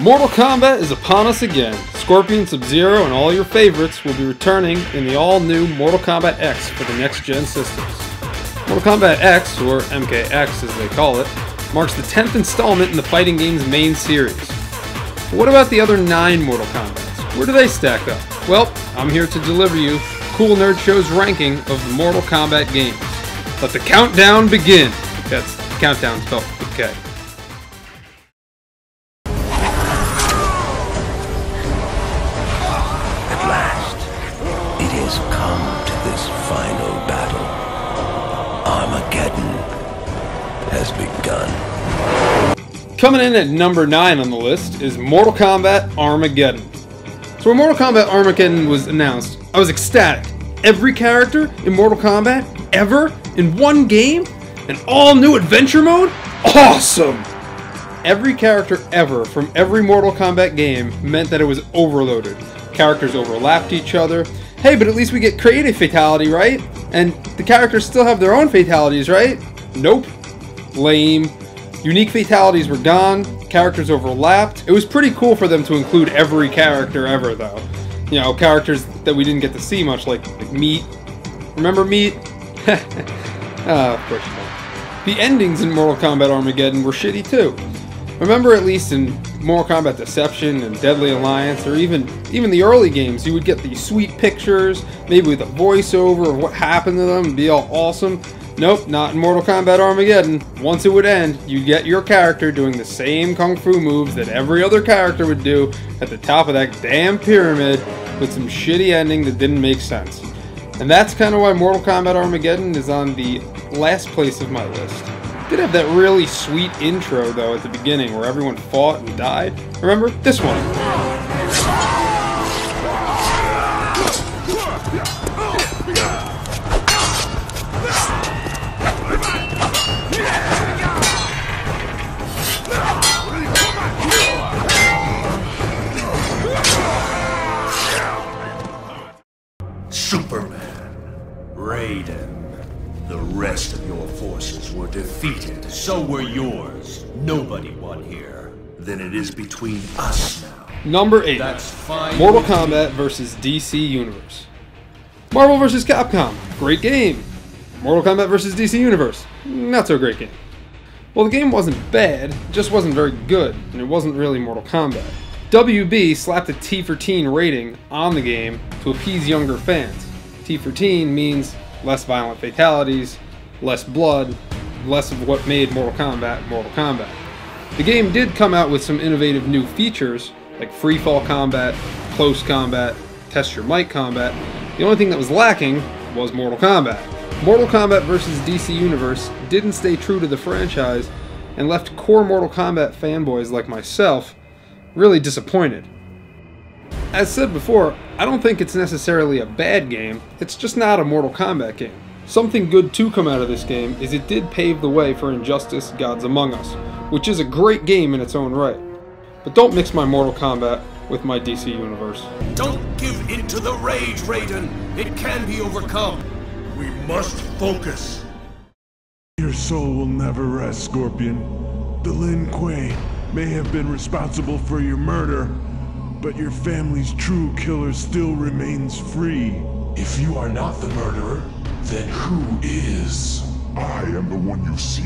Mortal Kombat is upon us again. Scorpion, Sub-Zero, and all your favorites will be returning in the all-new Mortal Kombat X for the next-gen systems. Mortal Kombat X, or MKX as they call it, marks the 10th installment in the fighting game's main series. But what about the other 9 Mortal Kombats? Where do they stack up? Well, I'm here to deliver you Cool Nerd Show's ranking of the Mortal Kombat games. Let the countdown begin! That's countdown spelled with K. Come to this final battle. Armageddon has begun. Coming in at number 9 on the list is Mortal Kombat Armageddon. So when Mortal Kombat Armageddon was announced, I was ecstatic. Every character in Mortal Kombat, ever, in one game? An all-new adventure mode? Awesome! Every character ever from every Mortal Kombat game meant that it was overloaded. Characters overlapped each other. Hey, but at least we get creative fatality, right? And the characters still have their own fatalities, right? Nope. Lame. Unique fatalities were gone. Characters overlapped. It was pretty cool for them to include every character ever, though. You know, characters that we didn't get to see much, like Meat. Remember Meat? Of course you don't. The endings in Mortal Kombat Armageddon were shitty, too. Remember, at least in Mortal Kombat Deception and Deadly Alliance, or even the early games, you would get these sweet pictures, maybe with a voiceover of what happened to them, and be all awesome. Nope, not in Mortal Kombat Armageddon. Once it would end, you'd get your character doing the same kung fu moves that every other character would do at the top of that damn pyramid with some shitty ending that didn't make sense. And that's kind of why Mortal Kombat Armageddon is on the last place of my list. It did have that really sweet intro, though, at the beginning where everyone fought and died. Remember? This one. Superman, Raiden. The rest of your forces were defeated. So were yours. Nobody won here. Then it is between us now. Number 8. That's fine. Mortal Kombat vs. DC Universe. Marvel vs. Capcom. Great game. Mortal Kombat vs. DC Universe. Not so great game. Well, the game wasn't bad, it just wasn't very good, and it wasn't really Mortal Kombat. WB slapped a T for teen rating on the game to appease younger fans. T for teen means less violent fatalities, less blood, less of what made Mortal Kombat Mortal Kombat. The game did come out with some innovative new features, like free-fall combat, close combat, test your might combat. The only thing that was lacking was Mortal Kombat. Mortal Kombat vs. DC Universe didn't stay true to the franchise and left core Mortal Kombat fanboys like myself really disappointed. As said before, I don't think it's necessarily a bad game, it's just not a Mortal Kombat game. Something good to come out of this game is it did pave the way for Injustice Gods Among Us, which is a great game in its own right. But don't mix my Mortal Kombat with my DC Universe. Don't give in to the rage, Raiden. It can be overcome. We must focus. Your soul will never rest, Scorpion. The Lin Kuei may have been responsible for your murder, but your family's true killer still remains free. If you are not the murderer, then who is? I am the one you seek.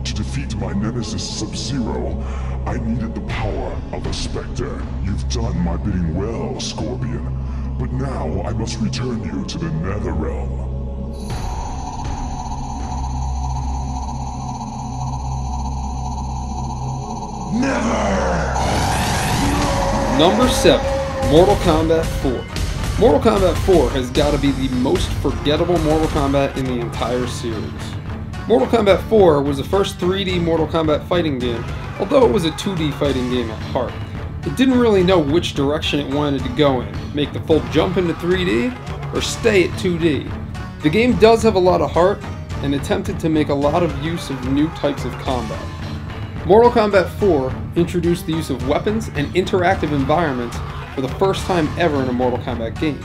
To defeat my nemesis Sub-Zero, I needed the power of a Spectre. You've done my bidding well, Scorpion. But now I must return you to the Netherrealm. Never! Number 7. Mortal Kombat 4. Mortal Kombat 4 has got to be the most forgettable Mortal Kombat in the entire series. Mortal Kombat 4 was the first 3D Mortal Kombat fighting game, although it was a 2D fighting game at heart. It didn't really know which direction it wanted to go in, make the full jump into 3D, or stay at 2D. The game does have a lot of heart, and attempted to make a lot of use of new types of combat. Mortal Kombat 4 introduced the use of weapons and interactive environments for the first time ever in a Mortal Kombat game.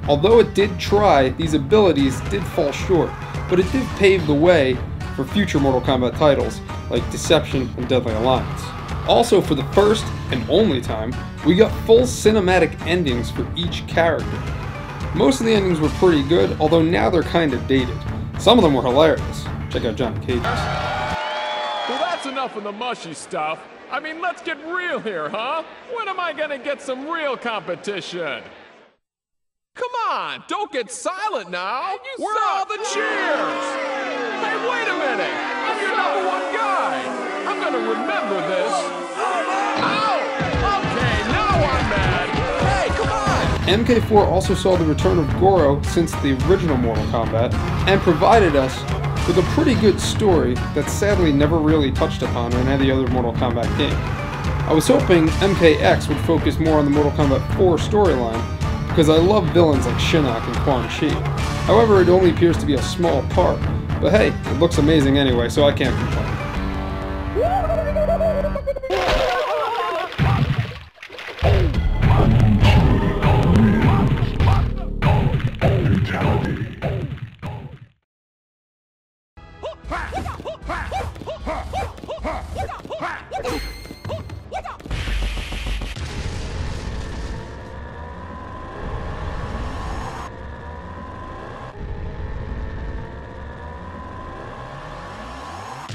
Although it did try, these abilities did fall short, but it did pave the way for future Mortal Kombat titles like Deception and Deadly Alliance. Also, for the first and only time, we got full cinematic endings for each character. Most of the endings were pretty good, although now they're kinda dated. Some of them were hilarious. Check out Johnny Cage's. Well, that's enough of the mushy stuff. I mean, let's get real here, huh? When am I gonna get some real competition? Come on, don't get silent now. Where are all the cheers? Hey, wait a minute. I'm your #1 guy. I'm gonna remember this. Ow! Okay, now I'm mad. Hey, come on! MK4 also saw the return of Goro since the original Mortal Kombat, and provided us with a pretty good story that's sadly never really touched upon in any other Mortal Kombat game. I was hoping MKX would focus more on the Mortal Kombat 4 storyline, because I love villains like Shinnok and Quan Chi. However, it only appears to be a small part, but hey, it looks amazing anyway, so I can't complain.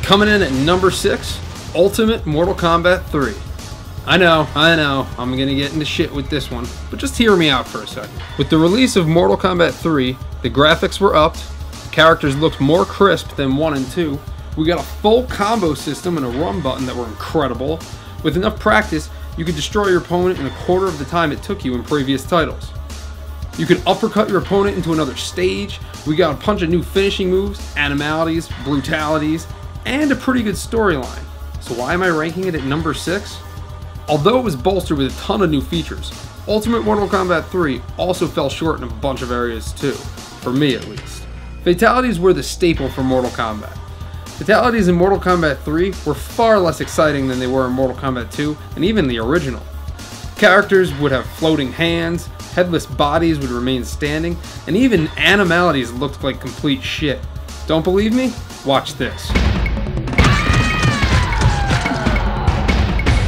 Coming in at number 6, Ultimate Mortal Kombat 3. I know, I'm gonna get into shit with this one, but just hear me out for a second. With the release of Mortal Kombat 3, the graphics were upped, the characters looked more crisp than 1 and 2, we got a full combo system and a run button that were incredible. With enough practice, you could destroy your opponent in a quarter of the time it took you in previous titles. You could uppercut your opponent into another stage, we got a bunch of new finishing moves, animalities, brutalities, and a pretty good storyline. So why am I ranking it at number 6? Although it was bolstered with a ton of new features, Ultimate Mortal Kombat 3 also fell short in a bunch of areas too, for me at least. Fatalities were the staple for Mortal Kombat. Fatalities in Mortal Kombat 3 were far less exciting than they were in Mortal Kombat 2 and even the original. Characters would have floating hands, headless bodies would remain standing, and even animalities looked like complete shit. Don't believe me? Watch this.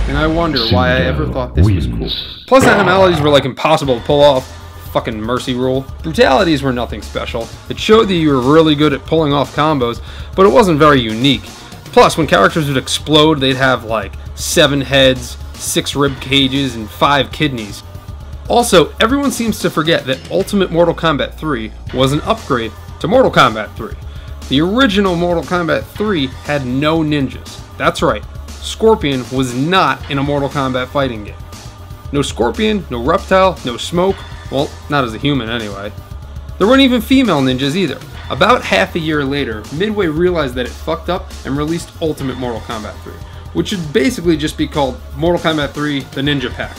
And I wonder why I ever thought this was cool. Plus, animalities were like impossible to pull off. Fucking mercy rule. Brutalities were nothing special. It showed that you were really good at pulling off combos, but it wasn't very unique. Plus, when characters would explode, they'd have like 7 heads, 6 rib cages, and 5 kidneys. Also, everyone seems to forget that Ultimate Mortal Kombat 3 was an upgrade to Mortal Kombat 3. The original Mortal Kombat 3 had no ninjas. That's right. Scorpion was not in a Mortal Kombat fighting game. No Scorpion, no Reptile, no Smoke, well, not as a human anyway. There weren't even female ninjas either. About half a year later, Midway realized that it fucked up and released Ultimate Mortal Kombat 3, which should basically just be called Mortal Kombat 3 The Ninja Pack.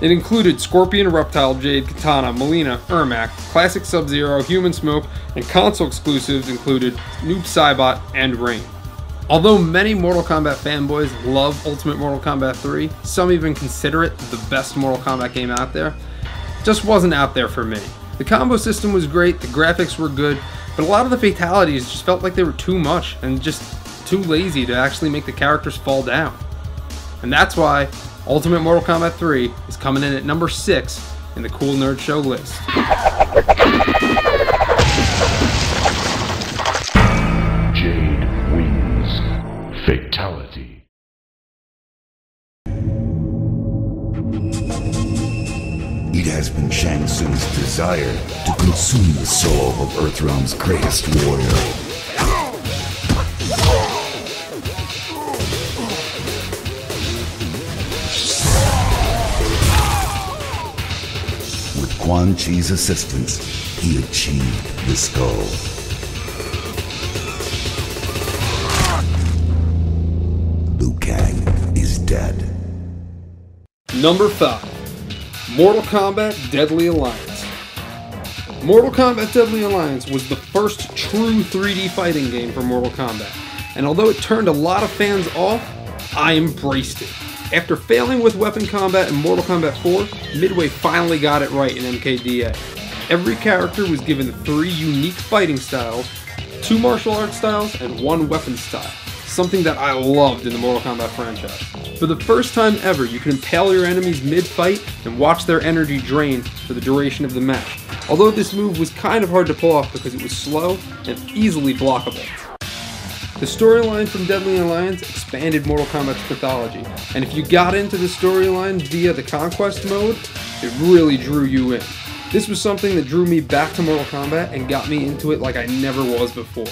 It included Scorpion, Reptile, Jade, Katana, Mileena, Ermac, Classic Sub-Zero, Human Smoke, and console exclusives included Noob Saibot and Rain. Although many Mortal Kombat fanboys love Ultimate Mortal Kombat 3, some even consider it the best Mortal Kombat game out there, it just wasn't out there for me. The combo system was great, the graphics were good, but a lot of the fatalities just felt like they were too much and just too lazy to actually make the characters fall down. And that's why Ultimate Mortal Kombat 3 is coming in at number 6 in the Cool Nerd Show list. Fatality. It has been Shang Tsung's desire to consume the soul of Earthrealm's greatest warrior. With Quan Chi's assistance, he achieved the skull. Liu Kang is dead. Number 5. Mortal Kombat Deadly Alliance. Mortal Kombat Deadly Alliance was the first true 3D fighting game for Mortal Kombat, and although it turned a lot of fans off, I embraced it. After failing with weapon combat in Mortal Kombat 4, Midway finally got it right in MKDA. Every character was given 3 unique fighting styles, 2 martial arts styles, and 1 weapon style, something that I loved in the Mortal Kombat franchise. For the first time ever, you can impale your enemies mid-fight and watch their energy drain for the duration of the match. Although this move was kind of hard to pull off because it was slow and easily blockable. The storyline from Deadly Alliance expanded Mortal Kombat's mythology, and if you got into the storyline via the Conquest mode, it really drew you in. This was something that drew me back to Mortal Kombat and got me into it like I never was before.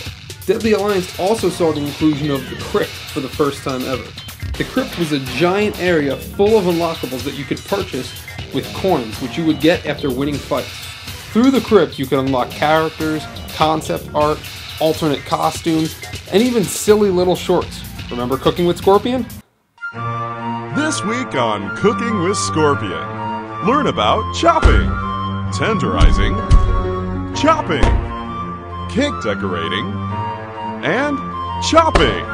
Deadly Alliance also saw the inclusion of the Crypt for the first time ever. The Crypt was a giant area full of unlockables that you could purchase with coins, which you would get after winning fights. Through the Crypt, you could unlock characters, concept art, alternate costumes, and even silly little shorts. Remember Cooking with Scorpion? This week on Cooking with Scorpion, learn about chopping, tenderizing, chopping, cake decorating, and chopping.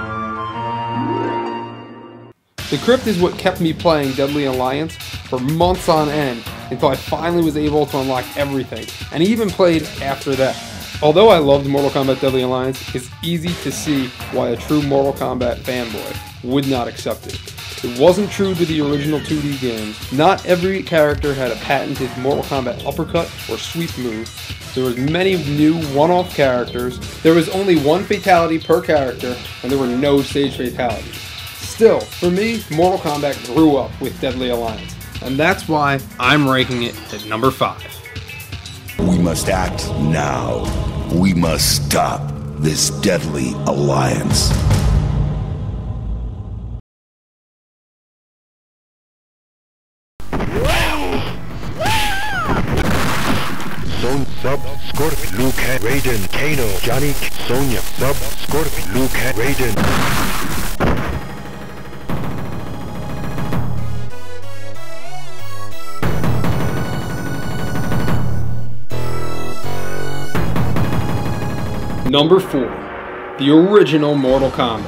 The Crypt is what kept me playing Deadly Alliance for months on end until I finally was able to unlock everything, and even played after that. Although I loved Mortal Kombat Deadly Alliance, it's easy to see why a true Mortal Kombat fanboy would not accept it. It wasn't true to the original 2D games. Not every character had a patented Mortal Kombat uppercut or sweep move. There was many new one-off characters. There was only one fatality per character, and there were no stage fatalities. Still, for me, Mortal Kombat grew up with Deadly Alliance, and that's why I'm ranking it at number 5. We must act now. We must stop this deadly alliance. Son Sub Scorpion Luke Raiden Kano Johnny Sonya Sub Scorpion Luke Raiden. Number 4, the original Mortal Kombat.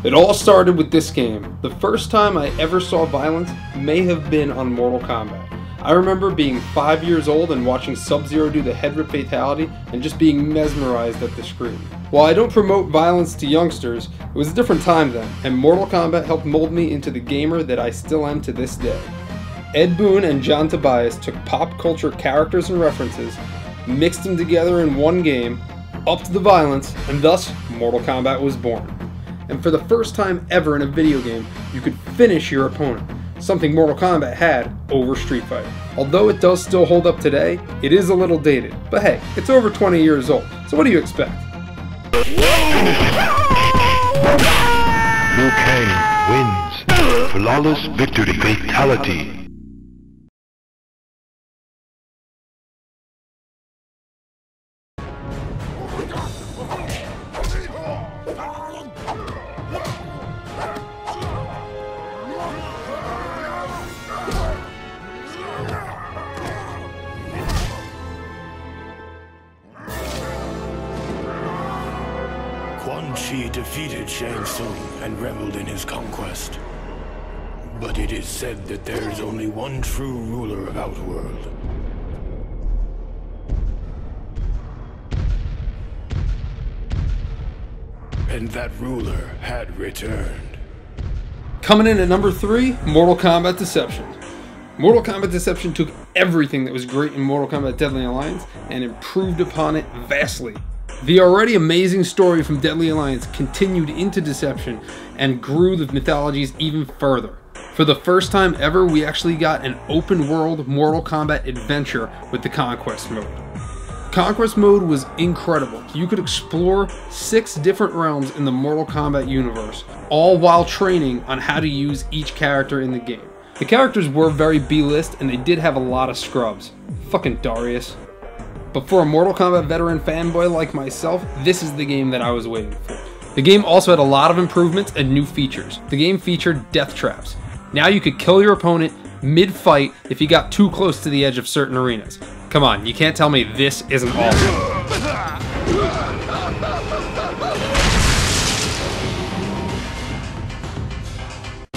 It all started with this game. The first time I ever saw violence may have been on Mortal Kombat. I remember being 5 years old and watching Sub-Zero do the head rip fatality and just being mesmerized at the screen. While I don't promote violence to youngsters, it was a different time then, and Mortal Kombat helped mold me into the gamer that I still am to this day. Ed Boon and John Tobias took pop culture characters and references, mixed them together in one game, upped the violence, and thus Mortal Kombat was born. And for the first time ever in a video game, you could finish your opponent, something Mortal Kombat had over Street Fighter. Although it does still hold up today, it is a little dated, but hey, it's over 20 years old, so what do you expect? Liu Kang wins. Flawless victory. Fatality. Quan Chi defeated Shang Tsung and reveled in his conquest. But it is said that there is only one true ruler of Outworld. And that ruler had returned. Coming in at number 3, Mortal Kombat Deception. Mortal Kombat Deception took everything that was great in Mortal Kombat Deadly Alliance and improved upon it vastly. The already amazing story from Deadly Alliance continued into Deception and grew the mythologies even further. For the first time ever, we actually got an open world Mortal Kombat adventure with the Conquest mode. Conquest mode was incredible. You could explore 6 different realms in the Mortal Kombat universe, all while training on how to use each character in the game. The characters were very B-list and they did have a lot of scrubs. Fucking Darius. But for a Mortal Kombat veteran fanboy like myself, this is the game that I was waiting for. The game also had a lot of improvements and new features. The game featured death traps. Now you could kill your opponent mid-fight if he got too close to the edge of certain arenas. Come on, you can't tell me this isn't awesome.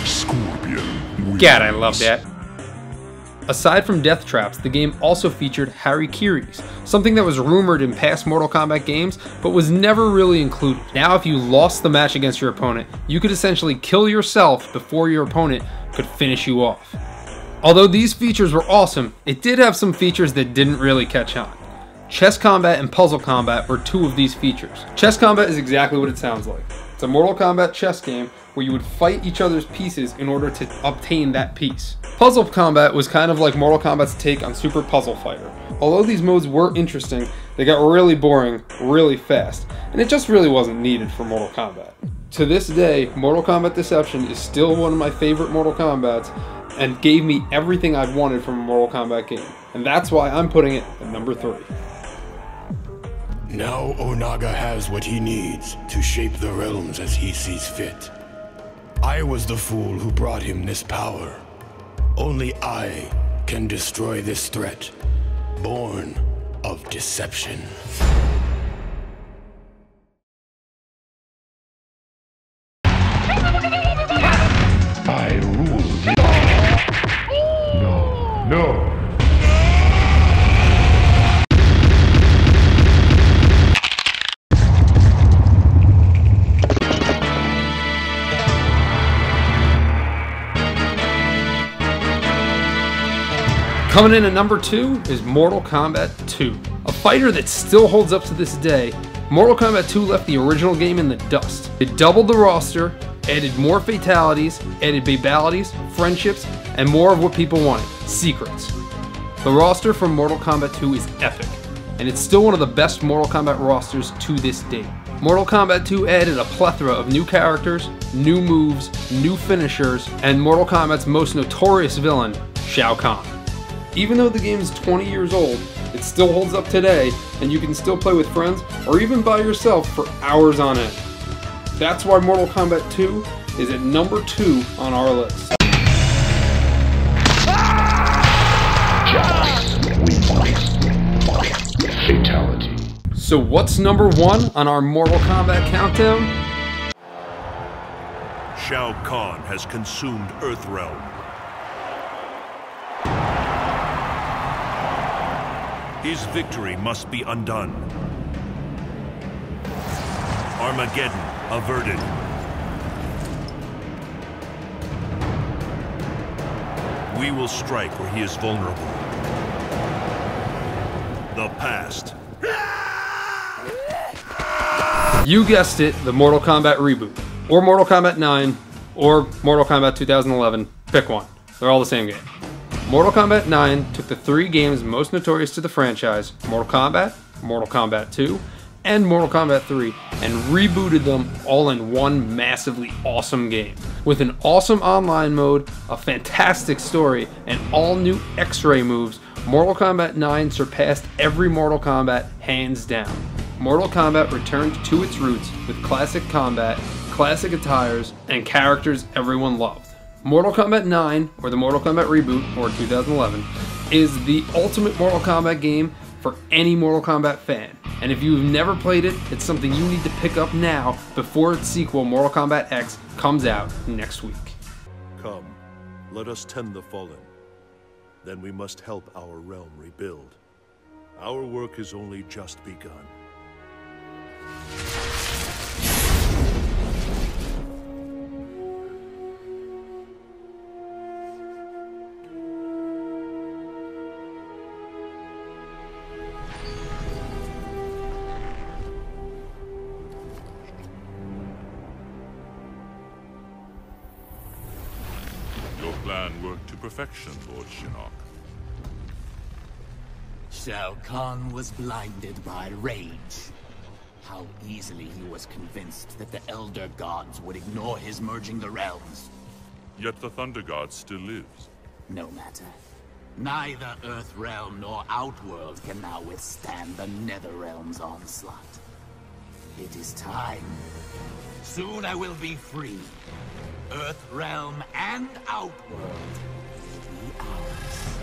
Scorpion wins. God, I love that. Aside from death traps, the game also featured harikiris, something that was rumored in past Mortal Kombat games, but was never really included. Now if you lost the match against your opponent, you could essentially kill yourself before your opponent could finish you off. Although these features were awesome, it did have some features that didn't really catch on. Chess combat and puzzle combat were two of these features. Chess combat is exactly what it sounds like. It's a Mortal Kombat chess game where you would fight each other's pieces in order to obtain that piece. Puzzle combat was kind of like Mortal Kombat's take on Super Puzzle Fighter. Although these modes were interesting, they got really boring really fast, and it just really wasn't needed for Mortal Kombat. To this day, Mortal Kombat Deception is still one of my favorite Mortal Kombats, and gave me everything I've wanted from a Mortal Kombat game. And that's why I'm putting it at number 3. Now Onaga has what he needs to shape the realms as he sees fit. I was the fool who brought him this power. Only I can destroy this threat, born of deception. I rule the... No. Coming in at number 2 is Mortal Kombat 2. A fighter that still holds up to this day, Mortal Kombat 2 left the original game in the dust. It doubled the roster, added more fatalities, added babalities, friendships, and more of what people wanted, secrets. The roster from Mortal Kombat 2 is epic, and it's still one of the best Mortal Kombat rosters to this date. Mortal Kombat 2 added a plethora of new characters, new moves, new finishers, and Mortal Kombat's most notorious villain, Shao Kahn. Even though the game is 20 years old, it still holds up today, and you can still play with friends or even by yourself for hours on end. That's why Mortal Kombat 2 is at number 2 on our list. Fatality. So what's number 1 on our Mortal Kombat countdown? Shao Kahn has consumed Earthrealm. His victory must be undone. Armageddon averted. We will strike where he is vulnerable. The past. You guessed it, the Mortal Kombat reboot, or Mortal Kombat 9, or Mortal Kombat 2011. Pick one. They're all the same game. Mortal Kombat 9 took the 3 games most notorious to the franchise, Mortal Kombat 2, and Mortal Kombat 3, and rebooted them all in one massively awesome game. With an awesome online mode, a fantastic story, and all new X-ray moves, Mortal Kombat 9 surpassed every Mortal Kombat hands down. Mortal Kombat returned to its roots with classic combat, classic attires, and characters everyone loved. Mortal Kombat 9, or the Mortal Kombat reboot, or 2011, is the ultimate Mortal Kombat game for any Mortal Kombat fan. And if you've never played it, it's something you need to pick up now before its sequel, Mortal Kombat X, comes out next week. Come, let us tend the fallen. Then we must help our realm rebuild. Our work has only just begun. Your plan worked to perfection, Lord Shinnok. Shao Kahn was blinded by rage. How easily he was convinced that the Elder Gods would ignore his merging the realms. Yet the Thunder God still lives. No matter. Neither Earthrealm nor Outworld can now withstand the Netherrealm's onslaught. It is time. Soon I will be free. Earthrealm and Outworld will be ours.